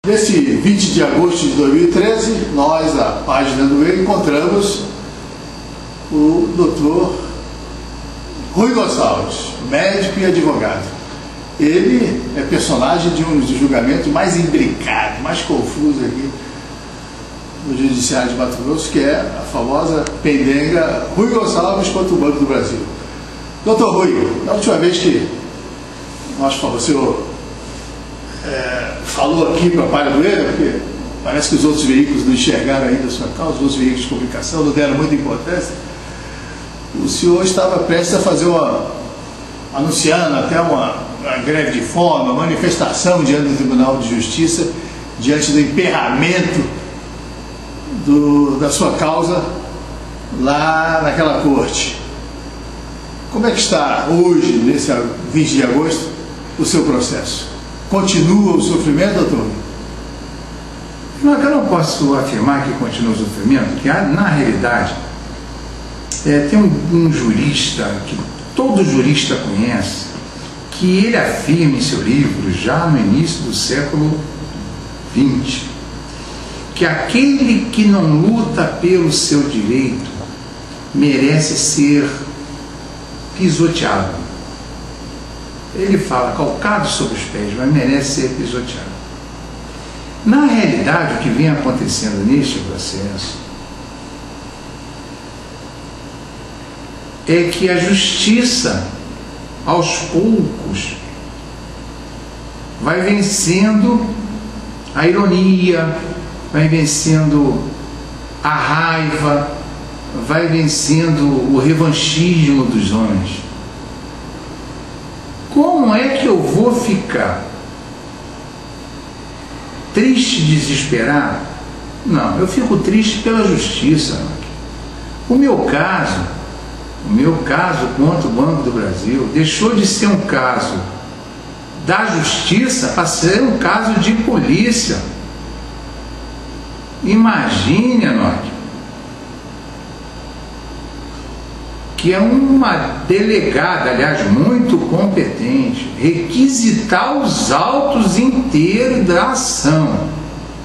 Nesse 20 de agosto de 2013, nós, da página do E, encontramos o doutor Rui Gonçalves, médico e advogado. Ele é personagem de um dos julgamentos mais imbricados, mais confusos aqui no Judiciário de Mato Grosso, que é a famosa pendenga Rui Gonçalves contra o Banco do Brasil. Doutor Rui, na última vez que o senhor falou aqui para a Palha do Erro, porque parece que os outros veículos não enxergaram ainda a sua causa, os outros veículos de comunicação não deram muita importância, o senhor estava prestes a fazer anunciando até uma greve de fome, uma manifestação diante do Tribunal de Justiça, diante do emperramento da sua causa lá naquela corte. Como é que está hoje, nesse 20 de agosto, o seu processo? Continua o sofrimento, doutor? Não, eu não posso afirmar que continua o sofrimento, porque na realidade tem um jurista que todo jurista conhece, que ele afirma em seu livro, já no início do século XX, que aquele que não luta pelo seu direito merece ser pisoteado. Ele fala calcado sobre os pés, mas merece ser pisoteado. Na realidade, o que vem acontecendo neste processo é que a justiça, aos poucos, vai vencendo a ironia, vai vencendo a raiva, vai vencendo o revanchismo dos homens. Como é que eu vou ficar triste, desesperado? Não, eu fico triste pela justiça. O meu caso contra o Banco do Brasil deixou de ser um caso da justiça para ser um caso de polícia. Imagine, Anoque, que é uma delegada, aliás, muito competente, requisitar os autos inteiros da ação,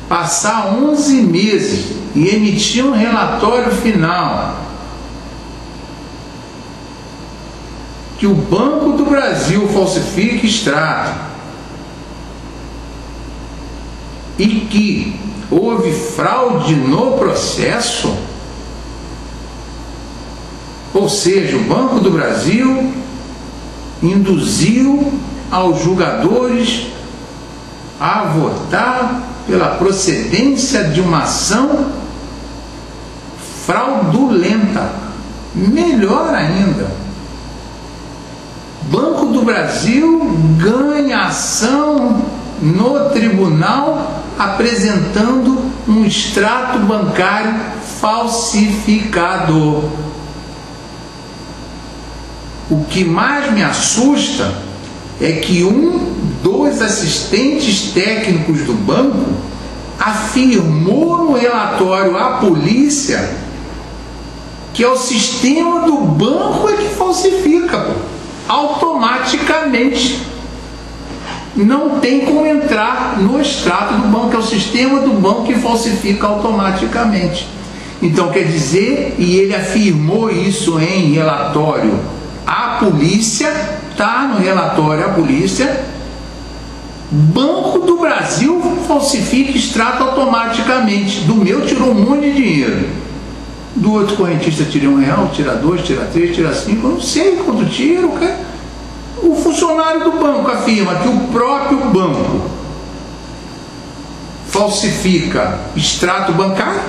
passar 11 meses e emitir um relatório final que o Banco do Brasil falsifica extrato e que houve fraude no processo. Ou seja, o Banco do Brasil induziu aos julgadores a votar pela procedência de uma ação fraudulenta. Melhor ainda, Banco do Brasil ganha ação no tribunal apresentando um extrato bancário falsificado. O que mais me assusta é que um dos assistentes técnicos do banco afirmou no relatório à polícia que é o sistema do banco é que falsifica, automaticamente. Não tem como entrar no extrato do banco, é o sistema do banco que falsifica automaticamente. Então, quer dizer, e ele afirmou isso em relatório à polícia, está no relatório à polícia, Banco do Brasil falsifica extrato automaticamente. Do meu tirou um monte de dinheiro, do outro correntista tira R$1, tira 2, tira 3, tira 5, eu não sei quanto tira. O funcionário do banco afirma que o próprio banco falsifica extrato bancário,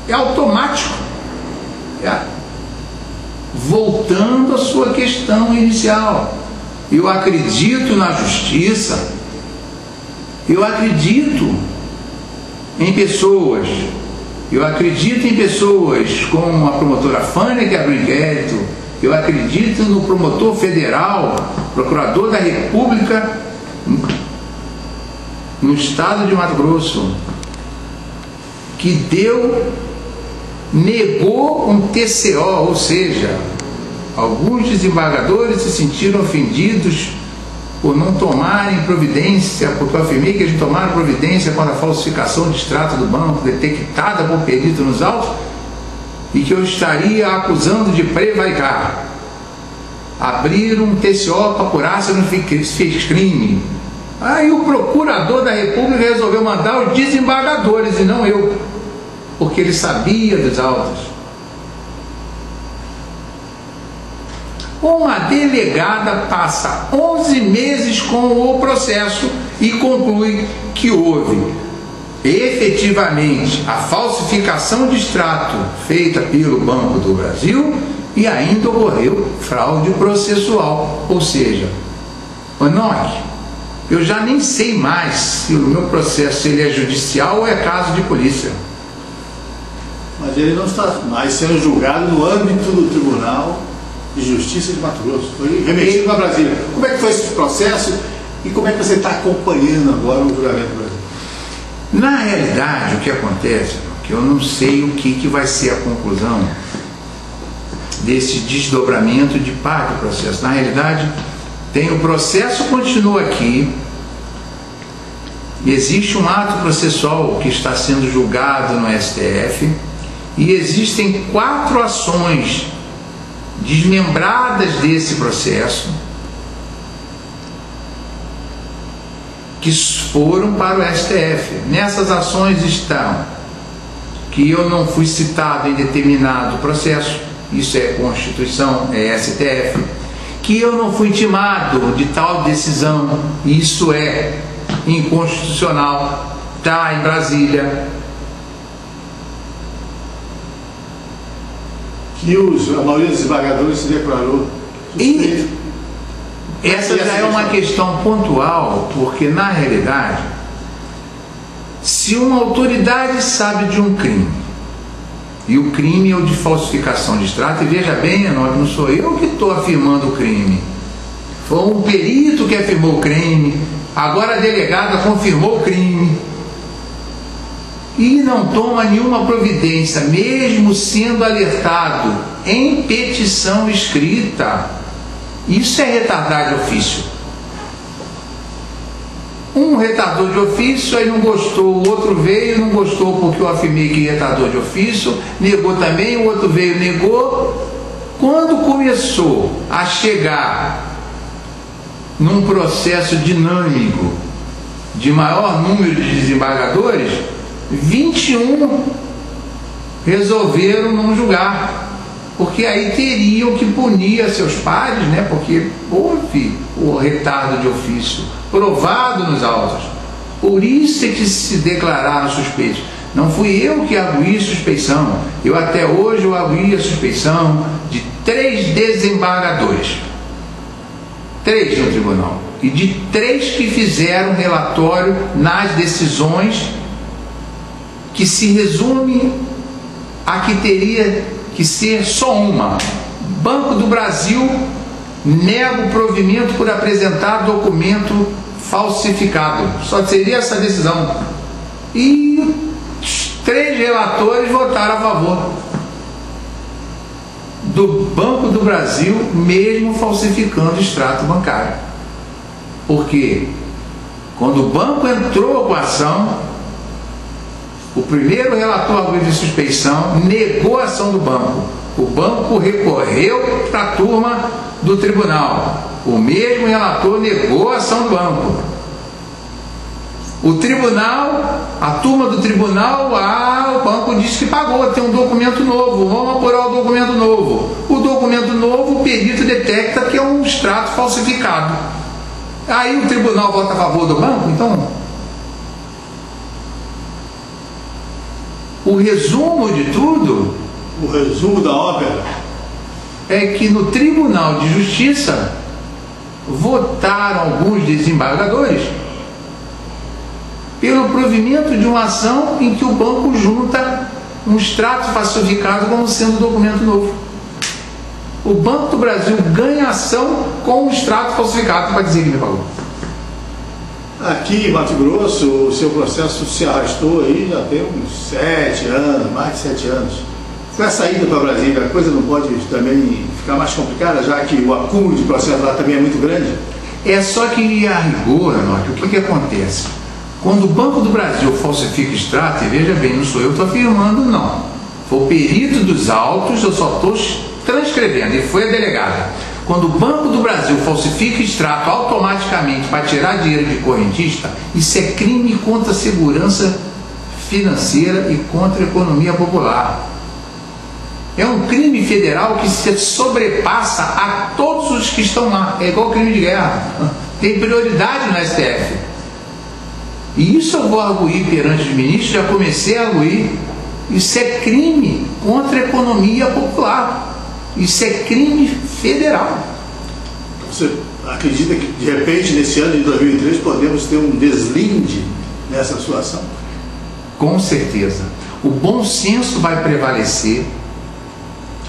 é automático. Voltando à sua questão inicial, eu acredito na justiça, eu acredito em pessoas, como a promotora Fânia, que abriu inquérito, eu acredito no promotor federal, procurador da República no estado de Mato Grosso, que negou um TCO, ou seja, alguns desembargadores se sentiram ofendidos por não tomarem providência, porque eu afirmei que eles tomaram providência quando a falsificação de extrato do banco detectada por perito nos autos, e que eu estaria acusando de prevaricar. Abriram um TCO para apurar se não fez crime. Aí o procurador da República resolveu mandar os desembargadores e não eu, porque ele sabia dos autos. Uma delegada passa 11 meses com o processo e conclui que houve efetivamente a falsificação de extrato feita pelo Banco do Brasil e ainda ocorreu fraude processual. Ou seja, Onoque, eu já nem sei mais se o meu processo ele é judicial ou é caso de polícia. Mas ele não está mais sendo julgado no âmbito do Tribunal de Justiça de Mato Grosso. Foi remetido para Brasília. Como é que foi esse processo e como é que você está acompanhando agora o julgamento do Brasil? Na realidade, o que acontece é que eu não sei o que vai ser a conclusão desse desdobramento de parte do processo. Na realidade, tem o processo continua aqui, existe um ato processual que está sendo julgado no STF e existem 4 ações desmembradas desse processo que foram para o STF. Nessas ações estão que eu não fui citado em determinado processo, isso é Constituição, é STF, que eu não fui intimado de tal decisão, isso é inconstitucional, está em Brasília. Que a maioria dos desembargadores se declarou suspeito. E essa já é uma questão pontual, porque na realidade, se uma autoridade sabe de um crime, e o crime é o de falsificação de extrato, e veja bem, não sou eu que estou afirmando o crime, foi um perito que afirmou o crime, agora a delegada confirmou o crime, e não toma nenhuma providência, mesmo sendo alertado em petição escrita, isso é retardar de ofício. Um retardor de ofício, aí não gostou, o outro veio, não gostou porque eu afirmei que retardor de ofício, negou também, o outro veio, negou. Quando começou a chegar num processo dinâmico de maior número de desembargadores, 21 resolveram não julgar, porque aí teriam que punir a seus pares, né? Porque houve o retardo de ofício provado nos autos. Por isso é que se declararam suspeitos. Não fui eu que arguí suspeição. Eu até hoje eu arguí a suspeição de 3 desembargadores. 3 no tribunal. E de 3 que fizeram relatório nas decisões que se resume a que teria que ser só uma. Banco do Brasil nega o provimento por apresentar documento falsificado. Só seria essa decisão. E os 3 relatores votaram a favor do Banco do Brasil, mesmo falsificando extrato bancário. Porque quando o banco entrou com a ação, o primeiro relator de suspeição negou a ação do banco. O banco recorreu para a turma do tribunal. O mesmo relator negou a ação do banco. O tribunal, a turma do tribunal, o banco disse que pagou, tem um documento novo, vamos apurar o documento novo. O documento novo, o perito detecta que é um extrato falsificado. Aí o tribunal vota a favor do banco, então... O resumo de tudo, o resumo da ópera, é que no Tribunal de Justiça votaram alguns desembargadores pelo provimento de uma ação em que o banco junta um extrato falsificado como sendo documento novo. O Banco do Brasil ganha ação com um extrato falsificado para dizer que me pagou. Aqui em Mato Grosso, o seu processo se arrastou aí já tem uns 7 anos, mais de 7 anos. Com a saída para Brasília, a coisa não pode também ficar mais complicada, já que o acúmulo de processo lá também é muito grande? É só que, a rigor, o que acontece? Quando o Banco do Brasil falsifica extrato, e veja bem, não sou eu que estou afirmando, não. Foi o perito dos autos, eu só estou transcrevendo, e foi a delegada. Quando o Banco do Brasil falsifica extrato automaticamente para tirar dinheiro de correntista, isso é crime contra a segurança financeira e contra a economia popular. É um crime federal que se sobrepassa a todos os que estão lá. É igual crime de guerra. Tem prioridade no STF. E isso eu vou arguir perante os ministros, já comecei a arguir. Isso é crime contra a economia popular. Isso é crime federal. Você acredita que, de repente, nesse ano de 2003, podemos ter um deslinde nessa situação? Com certeza. O bom senso vai prevalecer.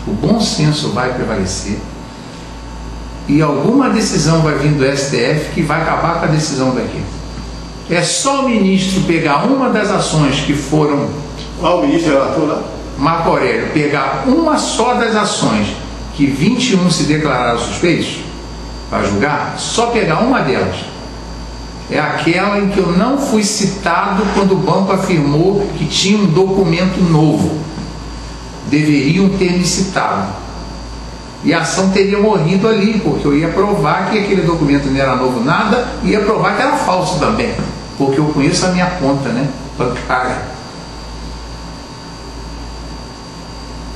O bom senso vai prevalecer. E alguma decisão vai vir do STF que vai acabar com a decisão daqui. É só o ministro pegar uma das ações que foram... Qual ministro relator lá? Marco Aurélio, pegar uma só das ações que 21 se declararam suspeitos para julgar, só pegar uma delas. É aquela em que eu não fui citado quando o banco afirmou que tinha um documento novo. Deveriam ter me citado. E a ação teria morrido ali, porque eu ia provar que aquele documento não era novo nada, e ia provar que era falso também, porque eu conheço a minha conta, né, bancária.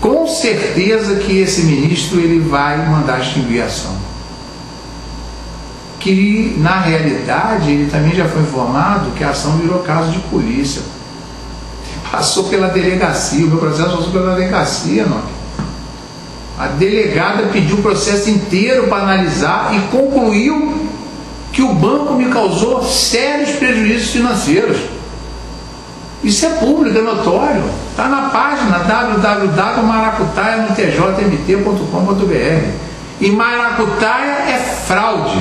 Com certeza que esse ministro ele vai mandar extinguir a ação. Que na realidade ele também já foi informado que a ação virou caso de polícia. Passou pela delegacia, o meu processo passou pela delegacia, não. A delegada pediu o processo inteiro para analisar e concluiu que o banco me causou sérios prejuízos financeiros. Isso é público, é notório. Está na página www.maracutaia.tjmt.com.br. E maracutaia é fraude.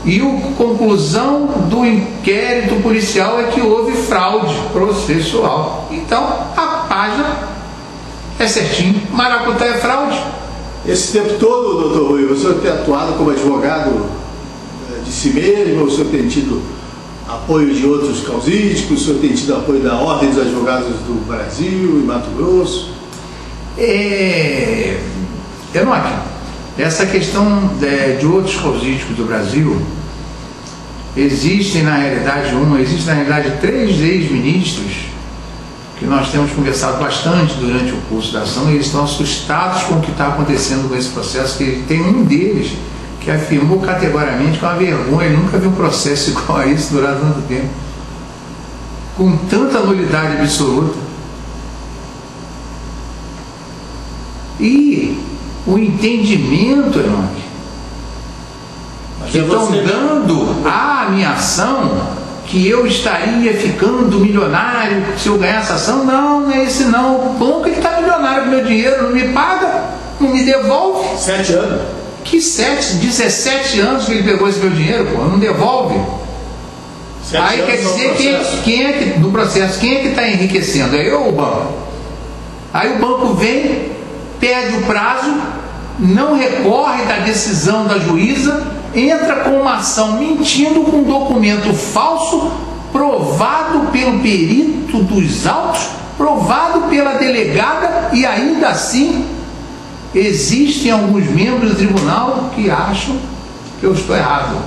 E a conclusão do inquérito policial é que houve fraude processual. Então, a página é certinho. Maracutaia é fraude. Esse tempo todo, doutor Rui, o senhor tem atuado como advogado de si mesmo, o senhor tem tido apoio de outros causídicos, o senhor tem tido apoio da Ordem dos Advogados do Brasil e Mato Grosso? Essa questão de outros causídicos do Brasil, existem na realidade três ex-ministros que nós temos conversado bastante durante o curso da ação, e eles estão assustados com o que está acontecendo com esse processo, que tem um deles que afirmou categoricamente que é uma vergonha, ele nunca viu um processo igual a esse durar tanto tempo, com tanta nulidade absoluta. E o entendimento, Enoque, que estão dando à minha ação, que eu estaria ficando milionário se eu ganhar essa ação, não é esse não. O banco está milionário com meu dinheiro, não me paga, não me devolve. 7 anos? Que 17 anos que ele pegou esse meu dinheiro, pô, não devolve. Aí quer dizer quem é que no processo, quem é que está enriquecendo? É eu ou o banco? Aí o banco vem, pede o prazo, não recorre da decisão da juíza, entra com uma ação mentindo, com um documento falso, provado pelo perito dos autos, provado pela delegada, e ainda assim existem alguns membros do tribunal que acham que eu estou errado.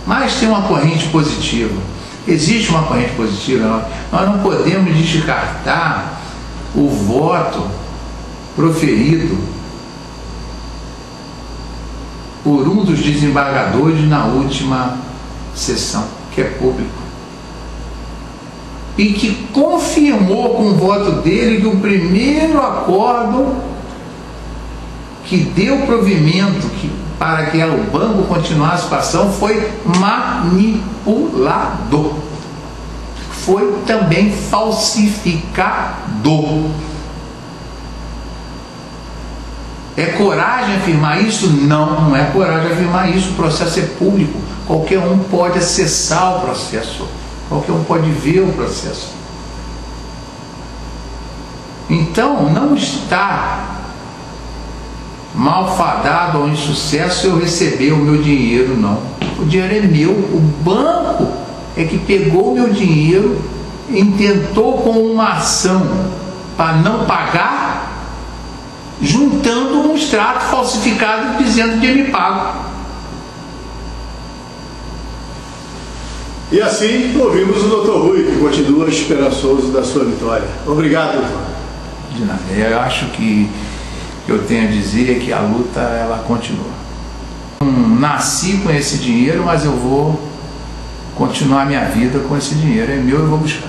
Mas tem uma corrente positiva. Existe uma corrente positiva. Nós não podemos descartar o voto proferido por um dos desembargadores na última sessão, que é público, e que confirmou com o voto dele que o primeiro acordo que deu provimento para que o banco continuasse com a ação foi manipulador, foi também falsificador. É coragem afirmar isso? Não, não é coragem afirmar isso. O processo é público. Qualquer um pode acessar o processo. Qualquer um pode ver o processo. Então, não está malfadado ao insucesso eu receber o meu dinheiro, não. o dinheiro é meu, o banco é que pegou o meu dinheiro, intentou com uma ação para não pagar, juntando um extrato falsificado dizendo que me pago. E assim ouvimos o Dr. Rui, que continua esperançoso da sua vitória. Obrigado, doutor. De nada. Eu acho que eu tenho a dizer é que a luta ela continua. Nasci com esse dinheiro, mas eu vou continuar minha vida com esse dinheiro. É meu e vou buscar.